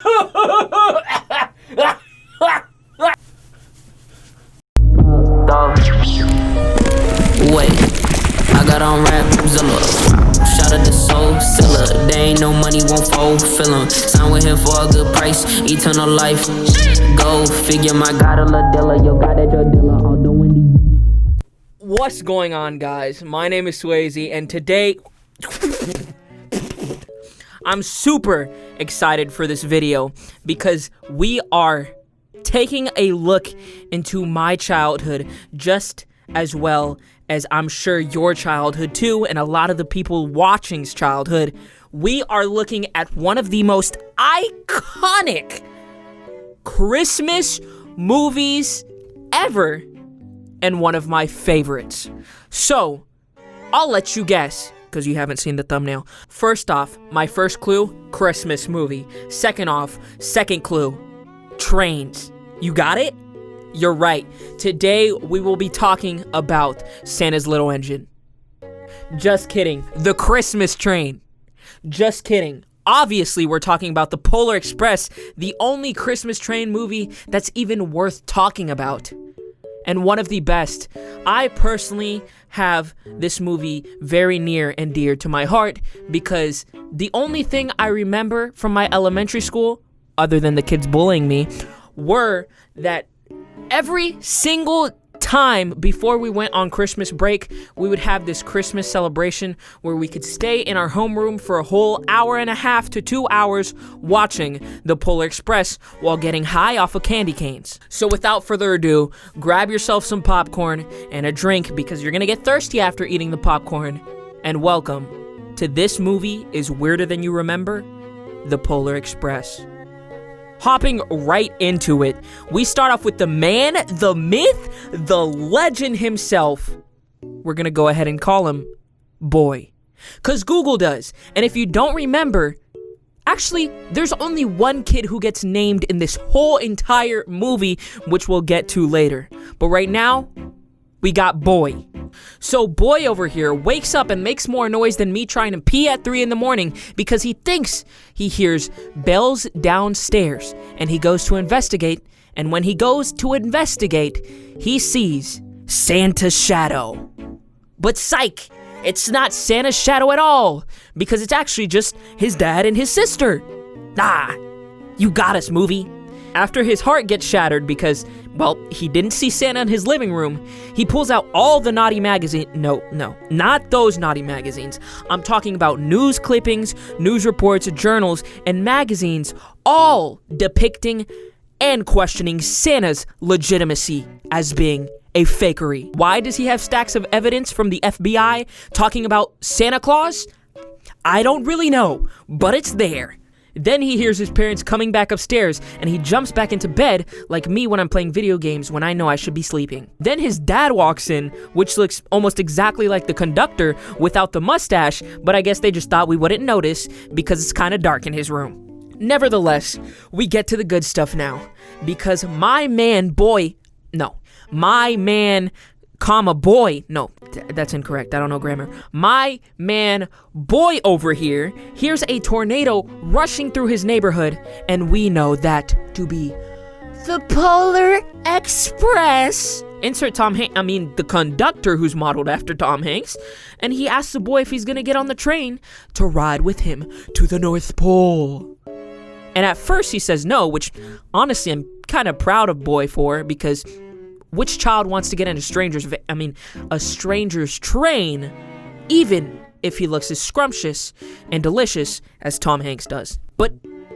Wait, I got on Rapzilla. Shout out to Soul Silla. There ain't no money, won't fulfill him. Sign with him for a good price, eternal life. Go figure, my God, a Ladilla. Yo, God, that your dealer, all doing the. What's going on, guys? My name is Swaizy, and today I'm super excited for this video because we are taking a look into my childhood just as well as I'm sure your childhood too, and a lot of the people watching's childhood. We are looking at one of the most iconic Christmas movies ever, and one of my favorites. So, I'll let you guess, because you haven't seen the thumbnail. First off, my first clue, Christmas movie. Second off, second clue, trains. You got it? You're right. Today, we will be talking about Santa's Little Engine. Just kidding. The Christmas Train. Just kidding. Obviously, we're talking about the Polar Express, the only Christmas train movie that's even worth talking about. And one of the best. I personally have this movie very near and dear to my heart because the only thing I remember from my elementary school, other than the kids bullying me, were that every single time before we went on Christmas break, we would have this Christmas celebration where we could stay in our homeroom for a whole hour and a half to 2 hours watching the Polar Express while getting high off of candy canes. So without further ado, grab yourself some popcorn and a drink because you're gonna get thirsty after eating the popcorn. And welcome to This Movie is Weirder Than You Remember, The Polar Express. Hopping right into it, we start off with the man, the myth, the legend himself. We're gonna go ahead and call him Boy, cause Google does. And if you don't remember, actually, there's only one kid who gets named in this whole entire movie, which we'll get to later. But right now, we got Boy. So Boy over here wakes up and makes more noise than me trying to pee at 3 in the morning because he thinks he hears bells downstairs, and he goes to investigate, and when he goes to investigate, he sees Santa's shadow. But psych, it's not Santa's shadow at all, because it's actually just his dad and his sister. Ah, you got us, movie. After his heart gets shattered because, well, he didn't see Santa in his living room, he pulls out all the naughty magazines. No, not those naughty magazines. I'm talking about news clippings, news reports, journals, and magazines, all depicting and questioning Santa's legitimacy as being a fakery. Why does he have stacks of evidence from the FBI talking about Santa Claus? I don't really know, but it's there. Then he hears his parents coming back upstairs, and he jumps back into bed like me when I'm playing video games when I know I should be sleeping. Then his dad walks in, which looks almost exactly like the conductor without the mustache, but I guess they just thought we wouldn't notice because it's kind of dark in his room. Nevertheless, we get to the good stuff now, because my man Boy, that's incorrect. I don't know grammar. My man Boy over here hears a tornado rushing through his neighborhood, and we know that to be the Polar Express. Insert the conductor who's modeled after Tom Hanks, and he asks the boy if he's gonna get on the train to ride with him to the North Pole. And at first he says no, which honestly I'm kind of proud of Boy for, because which child wants to get in a stranger's train, even if he looks as scrumptious and delicious as Tom Hanks does? But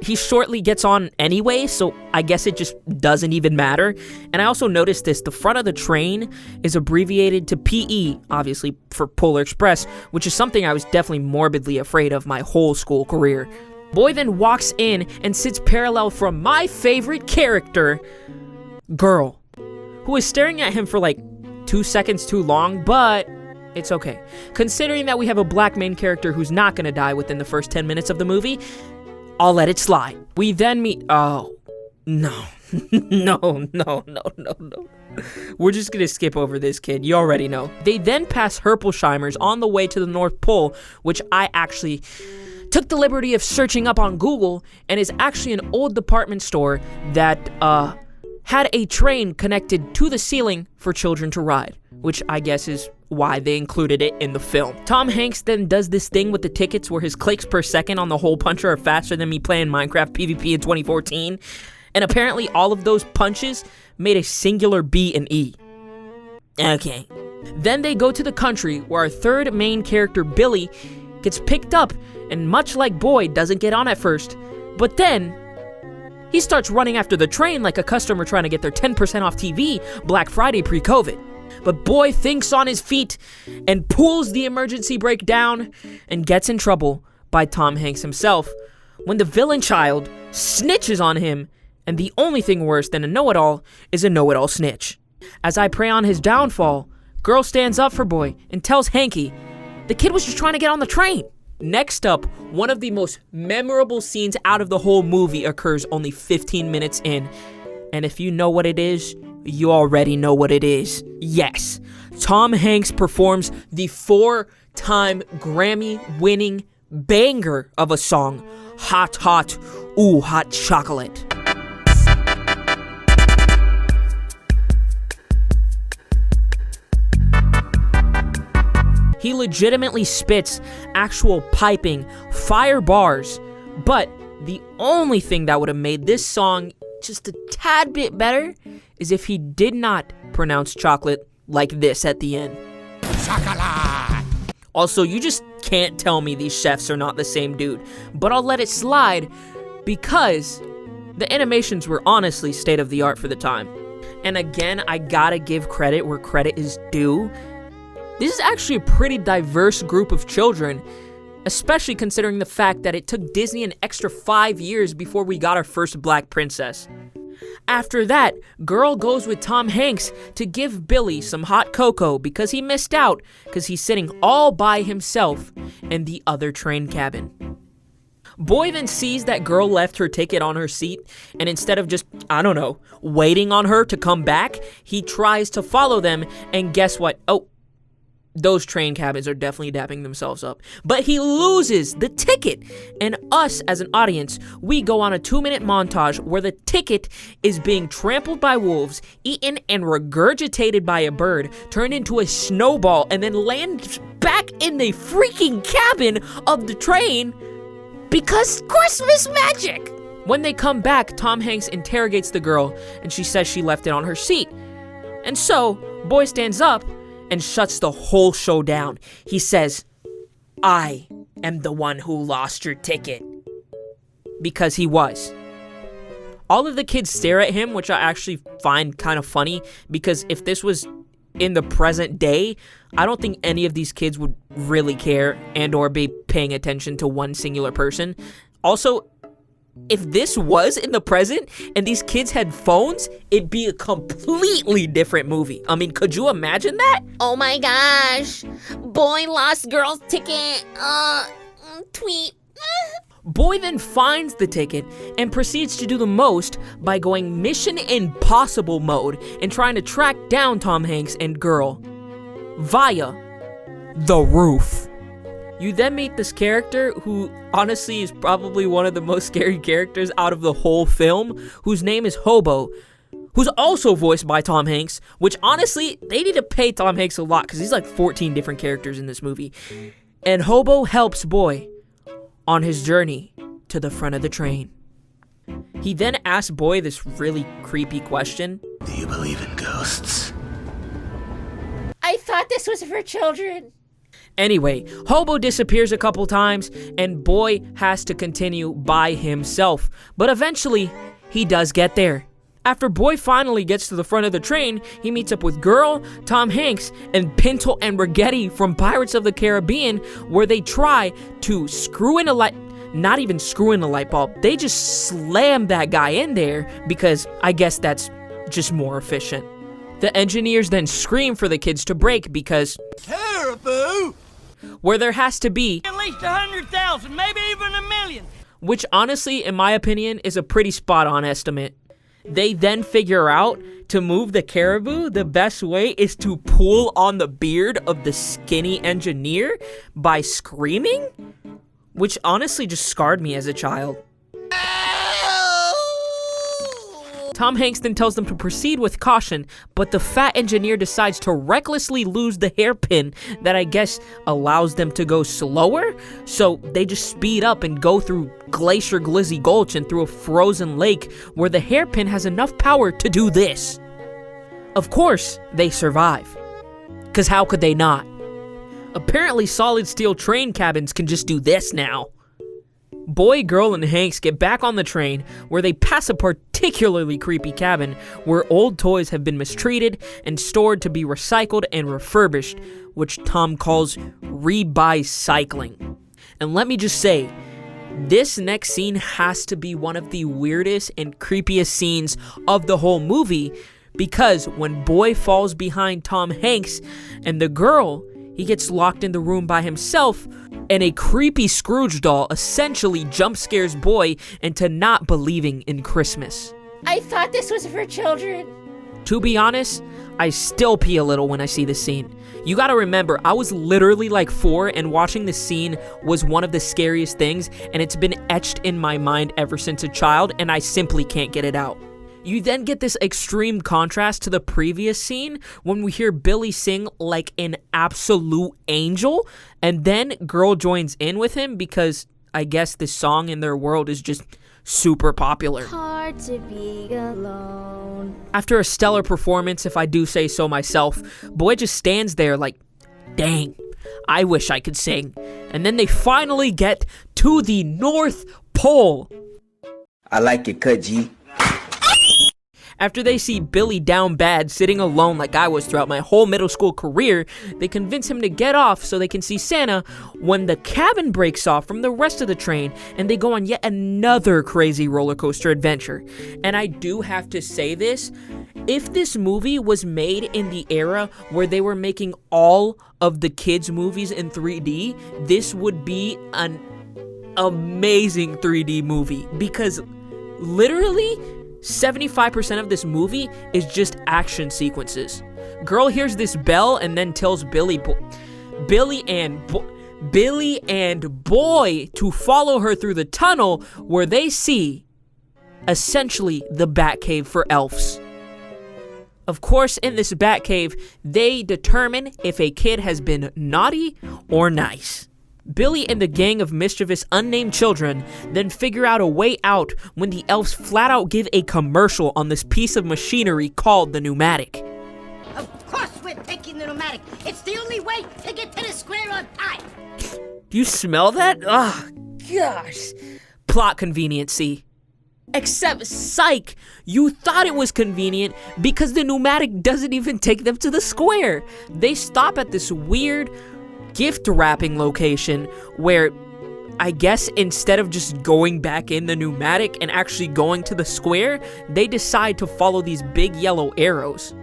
he shortly gets on anyway, so I guess it just doesn't even matter. And I also noticed this, the front of the train is abbreviated to PE, obviously for Polar Express, which is something I was definitely morbidly afraid of my whole school career. Boy then walks in and sits parallel from my favorite character, Girl, who is staring at him for like 2 seconds too long, but it's okay. Considering that we have a black main character who's not gonna die within the first 10 minutes of the movie, I'll let it slide. We then meet, no. We're just gonna skip over this kid, you already know. They then pass Herpelsheimer's on the way to the North Pole, which I actually took the liberty of searching up on Google and is actually an old department store that had a train connected to the ceiling for children to ride, which I guess is why they included it in the film. Tom Hanks then does this thing with the tickets where his clicks per second on the hole puncher are faster than me playing Minecraft PvP in 2014, and apparently all of those punches made a singular B and E. Okay. Then they go to the country where our third main character, Billy, gets picked up, and much like Boy, doesn't get on at first, but then he starts running after the train like a customer trying to get their 10% off TV Black Friday pre-COVID. But Boy thinks on his feet and pulls the emergency brake down and gets in trouble by Tom Hanks himself when the villain child snitches on him, and the only thing worse than a know-it-all is a know-it-all snitch. As I prey on his downfall, Girl stands up for Boy and tells Hanky the kid was just trying to get on the train. Next up, one of the most memorable scenes out of the whole movie occurs only 15 minutes in. And if you know what it is, you already know what it is. Yes, Tom Hanks performs the 4-time Grammy-winning banger of a song, Hot Hot, Ooh Hot Chocolate. He legitimately spits actual piping fire bars, but the only thing that would have made this song just a tad bit better is if he did not pronounce chocolate like this at the end. Chocolate! Also, you just can't tell me these chefs are not the same dude, but I'll let it slide because the animations were honestly state of the art for the time. And again, I gotta give credit where credit is due. This is actually a pretty diverse group of children, especially considering the fact that it took Disney an extra 5 years before we got our first black princess. After that, Girl goes with Tom Hanks to give Billy some hot cocoa because he missed out because he's sitting all by himself in the other train cabin. Boy then sees that Girl left her ticket on her seat, and instead of just, I don't know, waiting on her to come back, he tries to follow them, and guess what? Oh, those train cabins are definitely dapping themselves up. But he loses the ticket, and us as an audience, we go on a 2-minute montage where the ticket is being trampled by wolves, eaten and regurgitated by a bird, turned into a snowball, and then lands back in the freaking cabin of the train because Christmas magic! When they come back, Tom Hanks interrogates the girl, and she says she left it on her seat. And so, Boy stands up and shuts the whole show down. He says, I am the one who lost your ticket. Because he was. All of the kids stare at him, which I actually find kind of funny, because if this was in the present day, I don't think any of these kids would really care and or be paying attention to one singular person. Also, if this was in the present and these kids had phones, it'd be a completely different movie. I mean, could you imagine that? Oh my gosh. Boy lost girl's ticket. Tweet. Boy then finds the ticket and proceeds to do the most by going Mission Impossible mode and trying to track down Tom Hanks and Girl via the roof. You then meet this character who honestly is probably one of the most scary characters out of the whole film, whose name is Hobo, who's also voiced by Tom Hanks, which honestly, they need to pay Tom Hanks a lot because he's like 14 different characters in this movie. And Hobo helps Boy on his journey to the front of the train. He then asks Boy this really creepy question. Do you believe in ghosts? I thought this was for children. Anyway, Hobo disappears a couple times, and Boy has to continue by himself. But eventually, he does get there. After Boy finally gets to the front of the train, he meets up with Girl, Tom Hanks, and Pinto and Rigetti from Pirates of the Caribbean, where they try to screw in a light... Not even screw in a light bulb. They just slam that guy in there because I guess that's just more efficient. The engineers then scream for the kids to brake because... Caribou! Where there has to be at least 100,000, maybe even 1,000,000. Which honestly, in my opinion, is a pretty spot-on estimate. They then figure out to move the caribou, the best way is to pull on the beard of the skinny engineer by screaming? which honestly just scarred me as a child. Tom Hanks then tells them to proceed with caution, but the fat engineer decides to recklessly lose the hairpin that I guess allows them to go slower, so they just speed up and go through Glacier Glizzy Gulch and through a frozen lake where the hairpin has enough power to do this. Of course, they survive, because how could they not? Apparently solid steel train cabins can just do this now. Boy, girl, and Hanks get back on the train where they pass a particularly creepy cabin where old toys have been mistreated and stored to be recycled and refurbished, which Tom calls re-bicycling. And let me just say, this next scene has to be one of the weirdest and creepiest scenes of the whole movie, because when Boy falls behind Tom Hanks and the girl, he gets locked in the room by himself, and a creepy Scrooge doll essentially jump scares Boy into not believing in Christmas. I thought this was for children. To be honest, I still pee a little when I see this scene. You gotta remember, I was literally like 4, and watching this scene was one of the scariest things, and it's been etched in my mind ever since a child, and I simply can't get it out. You then get this extreme contrast to the previous scene when we hear Billy sing like an absolute angel, and then girl joins in with him because I guess this song in their world is just super popular. Hard to be alone. After a stellar performance, if I do say so myself, Boy just stands there like, dang, I wish I could sing. And then they finally get to the North Pole. I like it, cut G. After they see Billy down bad, sitting alone like I was throughout my whole middle school career, they convince him to get off so they can see Santa when the cabin breaks off from the rest of the train and they go on yet another crazy roller coaster adventure. And I do have to say this, if this movie was made in the era where they were making all of the kids' movies in 3D, this would be an amazing 3D movie, because literally 75% of this movie is just action sequences. Girl hears this bell and then tells Billy and Boy to follow her through the tunnel where they see essentially the Batcave for elves. Of course, in this Batcave, they determine if a kid has been naughty or nice. Billy and the gang of mischievous unnamed children then figure out a way out when the elves flat out give a commercial on this piece of machinery called the pneumatic. Of course we're taking the pneumatic. It's the only way to get to the square on time. Do you smell that? Oh, gosh. Plot conveniency. Except, psych, you thought it was convenient because the pneumatic doesn't even take them to the square. They stop at this weird gift wrapping location where I guess instead of just going back in the pneumatic and actually going to the square, they decide to follow these big yellow arrows.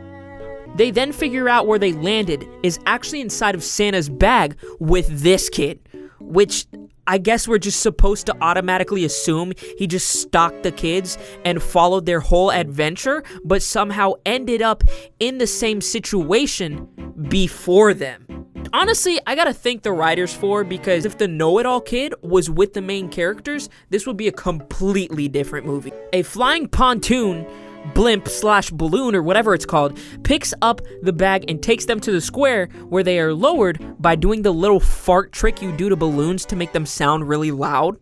They then figure out where they landed is actually inside of Santa's bag with this kid, which I guess we're just supposed to automatically assume he just stalked the kids and followed their whole adventure, but somehow ended up in the same situation before them. Honestly, I gotta thank the writers for, because if the know-it-all kid was with the main characters, this would be a completely different movie. A flying pontoon, blimp / balloon or whatever it's called, picks up the bag and takes them to the square where they are lowered by doing the little fart trick you do to balloons to make them sound really loud.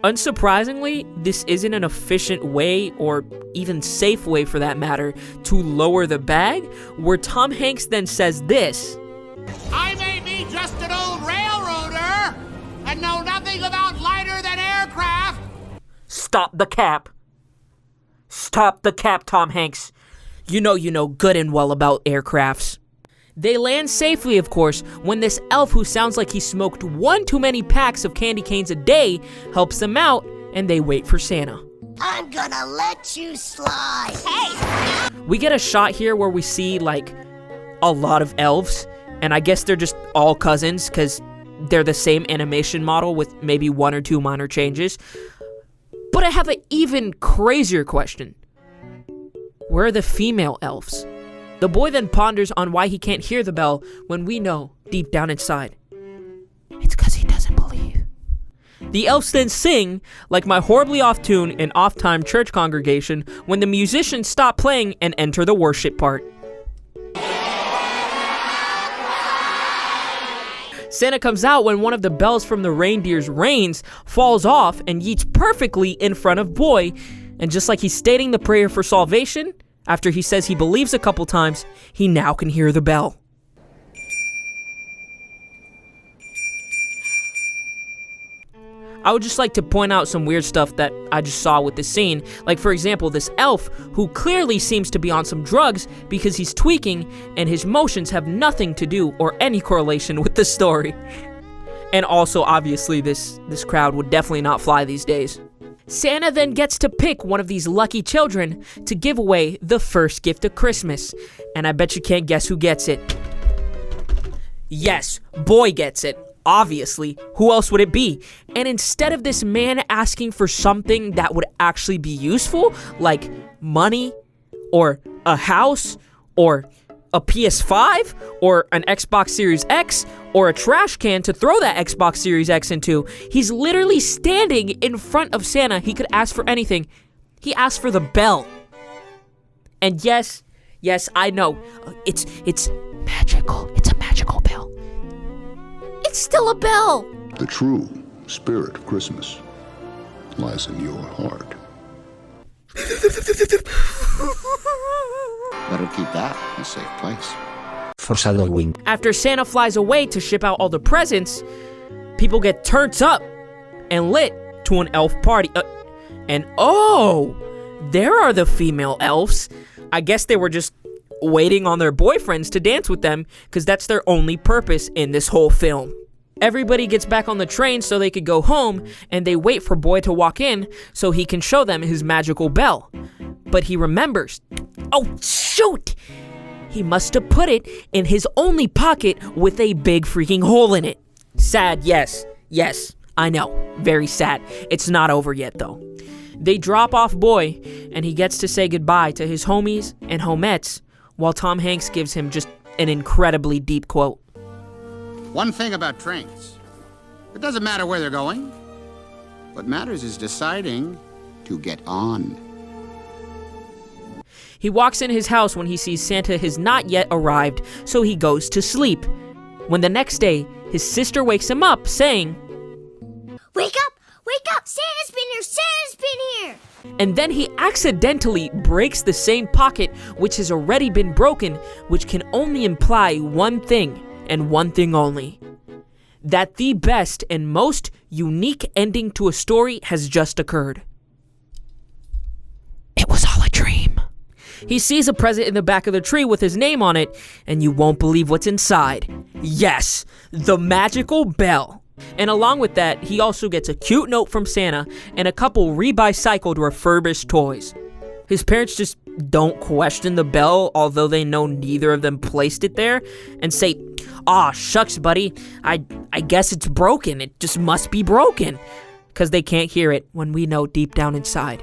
Unsurprisingly, this isn't an efficient way, or even safe way for that matter, to lower the bag, where Tom Hanks then says this: I may be just an old railroader and know nothing about lighter than aircraft. Stop the cap. Stop the cap, Tom Hanks. You know good and well about aircrafts. They land safely, of course, when this elf who sounds like he smoked one too many packs of candy canes a day helps them out, and they wait for Santa. I'm gonna let you slide. Hey! We get a shot here where we see, like, a lot of elves, and I guess they're just all cousins, because they're the same animation model with maybe 1 or 2 minor changes. But I have an even crazier question. Where are the female elves? The boy then ponders on why he can't hear the bell when we know, deep down inside, it's because he doesn't believe. The elves then sing like my horribly off-tune and off-time church congregation when the musicians stop playing and enter the worship part. Santa comes out when one of the bells from the reindeer's reins falls off and yeets perfectly in front of Boy, and just like he's stating the prayer for salvation, after he says he believes a couple times, he now can hear the bell. I would just like to point out some weird stuff that I just saw with this scene. Like, for example, this elf who clearly seems to be on some drugs because he's tweaking and his motions have nothing to do or any correlation with the story. And also, obviously, this crowd would definitely not fly these days. Santa then gets to pick one of these lucky children to give away the first gift of Christmas. And I bet you can't guess who gets it. Yes, Boy gets it. Obviously, who else would it be? And instead of this man asking for something that would actually be useful, like money, or a house, or a PS5, or an Xbox Series X, or a trash can to throw that Xbox Series X into, he's literally standing in front of Santa. He could ask for anything. He asked for the bell. And yes, I know, it's magical. It's a magical bell. It's still a bell. The true spirit of Christmas lies in your heart. Better keep that in a safe place. Foreshadowing. After Santa flies away to ship out all the presents, people get turned up and lit to an elf party. And oh, there are the female elves. I guess they were just waiting on their boyfriends to dance with them because that's their only purpose in this whole film. Everybody gets back on the train so they could go home, and they wait for Boy to walk in so he can show them his magical bell. But he remembers, oh shoot! He must have put it in his only pocket with a big freaking hole in it. Sad, yes, I know, very sad. It's not over yet though. They drop off Boy, and he gets to say goodbye to his homies and homettes, while Tom Hanks gives him just an incredibly deep quote. One thing about trains, it doesn't matter where they're going. What matters is deciding to get on. He walks in his house when he sees Santa has not yet arrived, so he goes to sleep. When the next day, his sister wakes him up, saying, Wake up, Santa's been here. And then he accidentally breaks the same pocket which has already been broken, which can only imply one thing, and one thing only. That the best and most unique ending to a story has just occurred. It was all a dream. He sees a present in the back of the tree with his name on it, and you won't believe what's inside. Yes, the magical bell. And along with that, he also gets a cute note from Santa and a couple recycled refurbished toys. His parents just don't question the bell, although they know neither of them placed it there, and say, "Aw, shucks, buddy, I guess it's broken. It just must be broken." Because they can't hear it when we know deep down inside.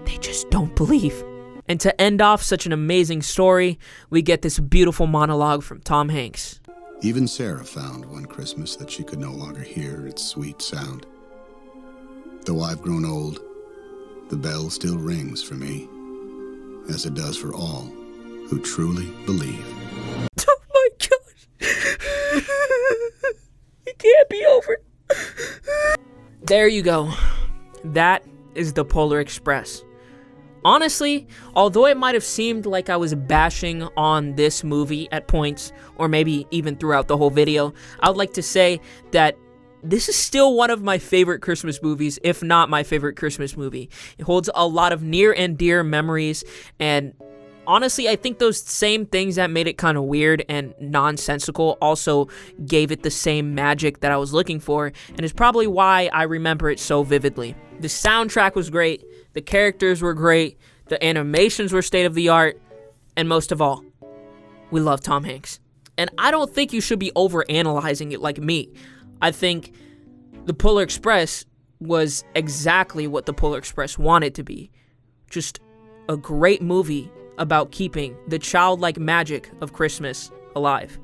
They just don't believe. And to end off such an amazing story, we get this beautiful monologue from Tom Hanks. Even Sarah found one Christmas that she could no longer hear its sweet sound. Though I've grown old, the bell still rings for me, as it does for all who truly believe. Oh my gosh. It can't be over. There you go. That is the Polar Express. Honestly, although it might have seemed like I was bashing on this movie at points, or maybe even throughout the whole video, I would like to say that this is still one of my favorite Christmas movies, if not my favorite Christmas movie. It holds a lot of near and dear memories, and honestly, I think those same things that made it kind of weird and nonsensical also gave it the same magic that I was looking for, and is probably why I remember it so vividly. The soundtrack was great, the characters were great, the animations were state-of-the-art, and most of all, we love Tom Hanks. And I don't think you should be overanalyzing it like me. I think the Polar Express was exactly what the Polar Express wanted to be. Just a great movie about keeping the childlike magic of Christmas alive.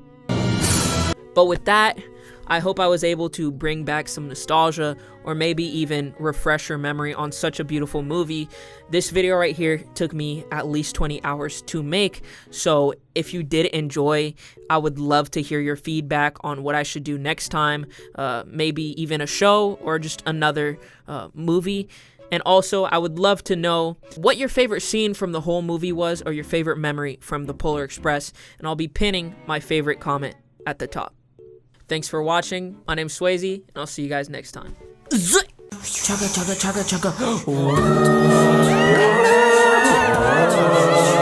But with that, I hope I was able to bring back some nostalgia or maybe even refresh your memory on such a beautiful movie. This video right here took me at least 20 hours to make, so if you did enjoy, I would love to hear your feedback on what I should do next time, maybe even a show or just another movie. And also, I would love to know what your favorite scene from the whole movie was or your favorite memory from the Polar Express, and I'll be pinning my favorite comment at the top. Thanks for watching. My name's Swaizy, and I'll see you guys next time. Chugga, chugga, chugga, chugga.